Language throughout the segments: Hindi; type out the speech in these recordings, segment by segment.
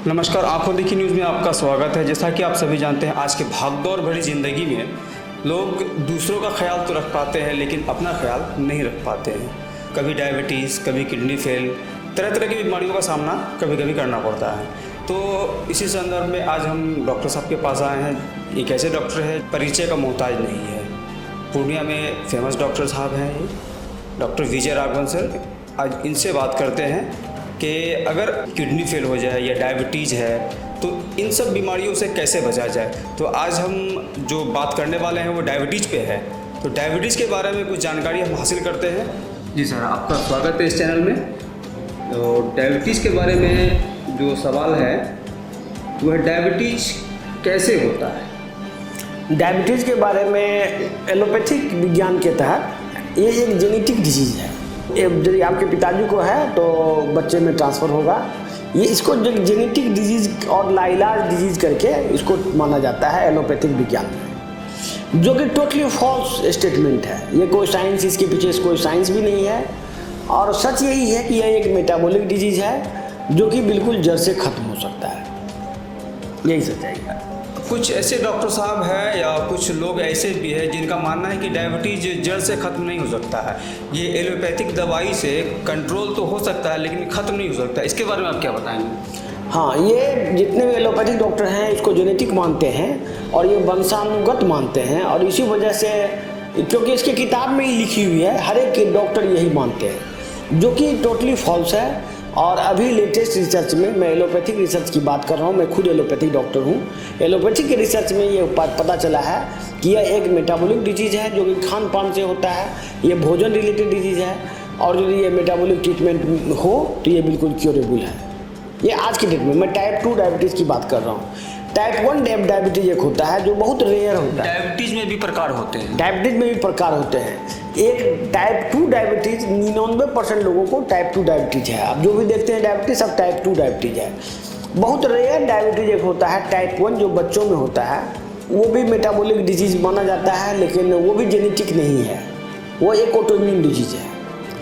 नमस्कार, आंखों देखी न्यूज़ में आपका स्वागत है। जैसा कि आप सभी जानते हैं, आज के भागदौड़ भरी ज़िंदगी में लोग दूसरों का ख्याल तो रख पाते हैं लेकिन अपना ख्याल नहीं रख पाते हैं। कभी डायबिटीज़, कभी किडनी फेल, तरह तरह की बीमारियों का सामना कभी कभी करना पड़ता है। तो इसी संदर्भ में आज हम डॉक्टर साहब के पास आए हैं। एक ऐसे डॉक्टर है, परिचय का मोहताज नहीं है। पूर्णिया में फेमस डॉक्टर साहब हैं ये, डॉक्टर विजय राघवन सर। आज इनसे बात करते हैं कि अगर किडनी फेल हो जाए या डायबिटीज़ है तो इन सब बीमारियों से कैसे बचा जाए। तो आज हम जो बात करने वाले हैं वो डायबिटीज़ पे है। तो डायबिटीज़ के बारे में कुछ जानकारी हम हासिल करते हैं। जी सर, आपका स्वागत है इस चैनल में। तो डायबिटीज़ के बारे में जो सवाल है वह डायबिटीज़ कैसे होता है। डायबिटीज़ के बारे में एलोपैथिक विज्ञान के तहत ये एक जेनेटिक डिजीज़ है। यदि आपके पिताजी को है तो बच्चे में ट्रांसफ़र होगा। ये इसको जेनेटिक डिजीज़ और लाइलाज डिजीज़ करके इसको माना जाता है एलोपैथिक विज्ञान में, जो कि टोटली फॉल्स स्टेटमेंट है। ये कोई साइंस, इसके पीछे कोई साइंस भी नहीं है। और सच यही है कि यह एक मेटाबॉलिक डिजीज़ है जो कि बिल्कुल जड़ से ख़त्म हो सकता है। यही सच्चाई है। कुछ ऐसे डॉक्टर साहब हैं या कुछ लोग ऐसे भी हैं जिनका मानना है कि डायबिटीज़ जड़ से ख़त्म नहीं हो सकता है। ये एलोपैथिक दवाई से कंट्रोल तो हो सकता है लेकिन ख़त्म नहीं हो सकता। इसके बारे में आप क्या बताएंगे। हाँ, ये जितने भी एलोपैथिक डॉक्टर हैं इसको जेनेटिक मानते हैं और ये वंशानुगत मानते हैं। और इसी वजह से, क्योंकि इसकी किताब में ही लिखी हुई है, हर एक डॉक्टर यही मानते हैं, जो कि टोटली फॉल्स है। और अभी लेटेस्ट रिसर्च में, मैं एलोपैथिक रिसर्च की बात कर रहा हूँ, मैं खुद एलोपैथिक डॉक्टर हूँ। एलोपैथिक के रिसर्च में ये पता चला है कि यह एक मेटाबॉलिक डिजीज़ है जो कि खान पान से होता है। ये भोजन रिलेटेड डिजीज़ है और यदि ये मेटाबॉलिक ट्रीटमेंट हो तो ये बिल्कुल क्योरेबल है। ये आज की डेट में, मैं टाइप 2 डायबिटीज़ की बात कर रहा हूँ। टाइप 1 डायबिटीज़ एक होता है जो बहुत रेयर होता है। डायबिटीज़ में भी प्रकार होते हैं। डायबिटीज़ में भी प्रकार होते हैं। एक टाइप 2 डायबिटीज़ 99% लोगों को टाइप 2 डायबिटीज़ है। अब जो भी देखते हैं डायबिटीज़, सब टाइप 2 डायबिटीज़ है। बहुत रेयर डायबिटीज़ एक होता है टाइप 1 जो बच्चों में होता है। वो भी मेटाबॉलिक डिजीज़ माना जाता है लेकिन वो भी जेनेटिक नहीं है, वो एक ऑटोइम्यून डिजीज़ है।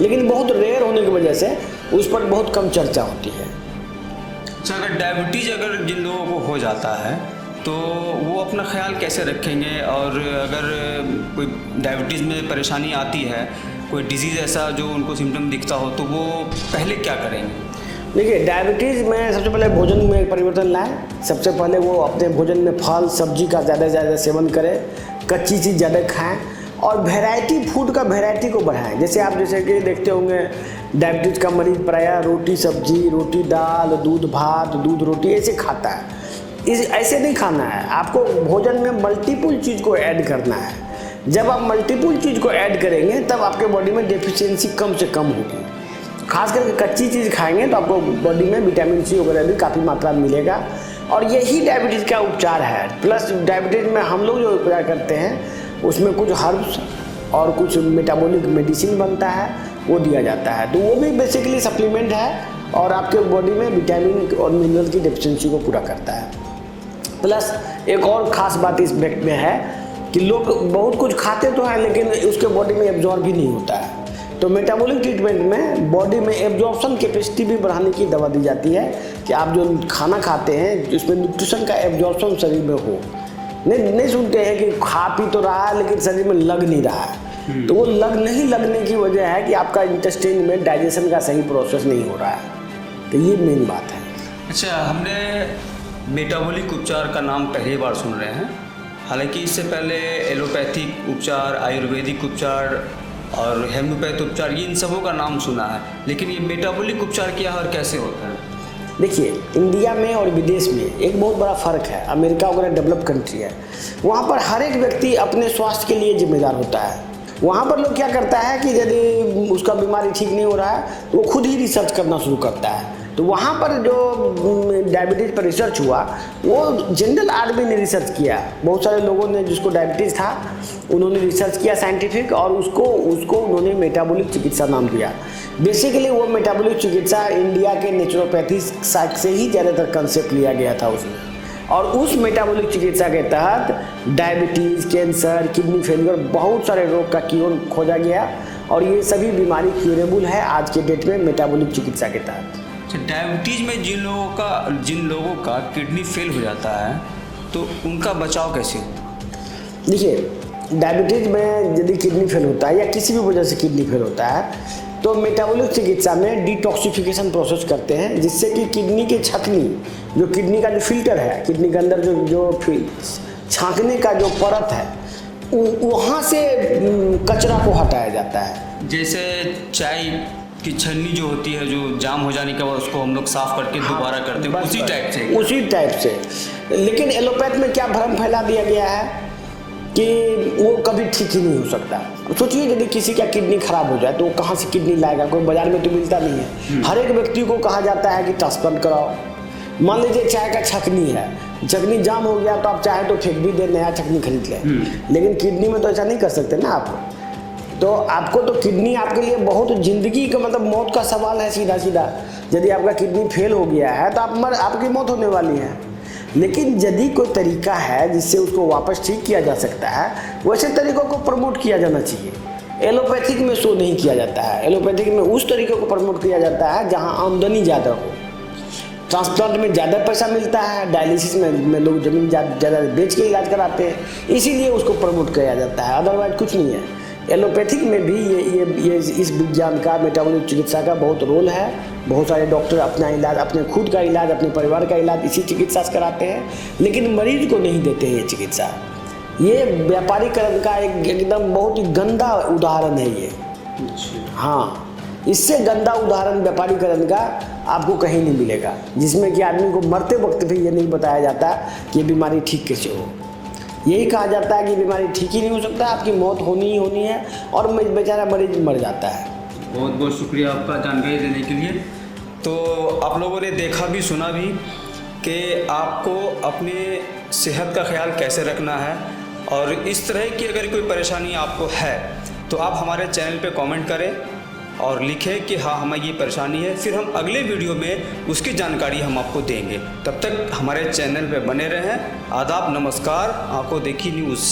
लेकिन बहुत रेयर होने की वजह से उस पर बहुत कम चर्चा होती है। अच्छा, अगर डायबिटीज़ जिन लोगों को हो जाता है तो वो अपना ख्याल कैसे रखेंगे, और अगर कोई डायबिटीज़ में परेशानी आती है, कोई डिजीज़ ऐसा जो उनको सिम्टम दिखता हो, तो वो पहले क्या करेंगे। देखिए, डायबिटीज़ में सबसे पहले भोजन में परिवर्तन लाएं। सबसे पहले वो अपने भोजन में फल सब्जी का ज़्यादा से ज़्यादा सेवन करें, कच्ची चीज़ ज़्यादा खाएं और वैरायटी फूड का वैरायटी को बढ़ाएं। जैसे कि देखते होंगे डायबिटीज़ का मरीज़ प्रायः रोटी सब्जी, रोटी दाल, दूध भात, दूध रोटी ऐसे खाता है। ऐसे नहीं खाना है, आपको भोजन में मल्टीपल चीज़ को ऐड करना है। जब आप मल्टीपल चीज़ को ऐड करेंगे तब आपके बॉडी में डेफिशिएंसी कम से कम होगी। खास करके कच्ची चीज़ खाएंगे तो आपको बॉडी में विटामिन सी वगैरह भी काफ़ी मात्रा में मिलेगा। और यही डायबिटीज़ का उपचार है। प्लस डायबिटीज़ में हम लोग जो उपचार करते हैं उसमें कुछ हर्ब्स और कुछ मेटाबॉलिक मेडिसिन बनता है, वो दिया जाता है। तो वो भी बेसिकली सप्लीमेंट है और आपके बॉडी में विटामिन और मिनरल की डेफिशिएंसी को पूरा करता है। प्लस एक और ख़ास बात इस व्यक्त में है कि लोग बहुत कुछ खाते तो हैं लेकिन उसके बॉडी में एब्जॉर्ब भी नहीं होता है। तो मेटाबॉलिक ट्रीटमेंट में बॉडी में एब्जॉर्प्शन कैपेसिटी भी बढ़ाने की दवा दी जाती है कि आप जो खाना खाते हैं उसमें न्यूट्रिशन का एब्जॉर्प्शन शरीर में हो। नहीं सुनते हैं कि खा पी तो रहा है लेकिन शरीर में लग नहीं रहा है। तो वो नहीं लगने की वजह है कि आपका इंटेस्टाइन में डाइजेशन का सही प्रोसेस नहीं हो रहा है। तो ये मेन बात है। अच्छा, हमने मेटाबॉलिक उपचार का नाम पहली बार सुन रहे हैं। हालांकि इससे पहले एलोपैथिक उपचार, आयुर्वेदिक उपचार और हेम्योपैथ उपचार, ये इन सबों का नाम सुना है, लेकिन ये मेटाबॉलिक उपचार क्या और कैसे होता है। देखिए, इंडिया में और विदेश में एक बहुत बड़ा फ़र्क है। अमेरिका वगैरह डेवलप कंट्री है, वहाँ पर हर एक व्यक्ति अपने स्वास्थ्य के लिए जिम्मेदार होता है। वहाँ पर लोग क्या करता है कि यदि उसका बीमारी ठीक नहीं हो रहा है तो वो खुद ही रिसर्च करना शुरू करता है। तो वहाँ पर जो डायबिटीज़ पर रिसर्च हुआ वो जनरल आदमी ने रिसर्च किया। बहुत सारे लोगों ने, जिसको डायबिटीज़ था, उन्होंने रिसर्च किया साइंटिफिक, और उसको उन्होंने मेटाबॉलिक चिकित्सा नाम दिया। बेसिकली वो मेटाबॉलिक चिकित्सा इंडिया के नेचुरोपैथी साइड से ही ज़्यादातर कंसेप्ट लिया गया था उसमें। और उस मेटाबॉलिक चिकित्सा के तहत डायबिटीज़, कैंसर, किडनी फेलियर, बहुत सारे रोग का क्योर खोजा गया और ये सभी बीमारी क्यूरेबल है आज के डेट में मेटाबॉलिक चिकित्सा के तहत। डायबिटीज़ में जिन लोगों का किडनी फेल हो जाता है तो उनका बचाव कैसे हो? देखिए, डायबिटीज़ में यदि किडनी फेल होता है या किसी भी वजह से किडनी फेल होता है तो मेटाबॉलिक चिकित्सा में डिटॉक्सिफिकेशन प्रोसेस करते हैं, जिससे कि किडनी की छकनी, जो किडनी का जो फिल्टर है, किडनी के अंदर जो छाँकने का जो परत है, वहाँ से कचरा को हटाया जाता है। जैसे चाय की छन्नी जो होती है, जो जाम हो जाने के बाद उसको हम लोग साफ करके दोबारा करते हैं, उसी टाइप से। लेकिन एलोपैथ में क्या भ्रम फैला दिया गया है कि वो कभी ठीक ही नहीं हो सकता। सोचिए, यदि किसी का किडनी खराब हो जाए तो वो कहाँ से किडनी लाएगा? कोई बाजार में तो मिलता नहीं है। हर एक व्यक्ति को कहा जाता है कि ट्रांसप्लांट कराओ। मान लीजिए चाय का छकनी है, छकनी जाम हो गया तो आप चाहे तो फेंक भी दे, नया छकनी खरीद लें। लेकिन किडनी में तो ऐसा नहीं कर सकते ना आप। तो आपको तो किडनी आपके लिए बहुत ज़िंदगी का मतलब मौत का सवाल है, सीधा सीधा। यदि आपका किडनी फेल हो गया है तो आपकी मौत होने वाली है। लेकिन यदि कोई तरीका है जिससे उसको वापस ठीक किया जा सकता है, वैसे तरीक़ों को प्रमोट किया जाना चाहिए। एलोपैथिक में शो नहीं किया जाता है। एलोपैथिक में उस तरीके को प्रमोट किया जाता है जहां आमदनी ज़्यादा हो। ट्रांसप्लांट में ज़्यादा पैसा मिलता है, डायलिसिस में लोग ज़मीन ज़्यादा बेच के इलाज कराते हैं, इसीलिए उसको प्रमोट किया जाता है, अदरवाइज कुछ नहीं है। एलोपैथिक में भी ये इस विज्ञान का, मेटाबॉलिक चिकित्सा का बहुत रोल है। बहुत सारे डॉक्टर अपना इलाज, अपने खुद का इलाज, अपने परिवार का इलाज इसी चिकित्सा से कराते हैं, लेकिन मरीज को नहीं देते हैं ये चिकित्सा। ये व्यापारीकरण का एकदम बहुत ही गंदा उदाहरण है ये। हाँ, इससे गंदा उदाहरण व्यापारीकरण का आपको कहीं नहीं मिलेगा, जिसमें कि आदमी को मरते वक्त भी ये नहीं बताया जाता कि ये बीमारी ठीक कैसे हो। यही कहा जाता है कि बीमारी ठीक ही नहीं हो सकता, आपकी मौत होनी ही होनी है, और बेचारा मरीज मर जाता है। बहुत बहुत शुक्रिया आपका जानकारी देने के लिए। तो आप लोगों ने देखा भी सुना भी कि आपको अपने सेहत का ख्याल कैसे रखना है, और इस तरह की अगर कोई परेशानी आपको है तो आप हमारे चैनल पे कमेंट करें और लिखें कि हाँ हमें ये परेशानी है, फिर हम अगले वीडियो में उसकी जानकारी हम आपको देंगे। तब तक हमारे चैनल पे बने रहें। आदाब, नमस्कार, आंखों देखी न्यूज़।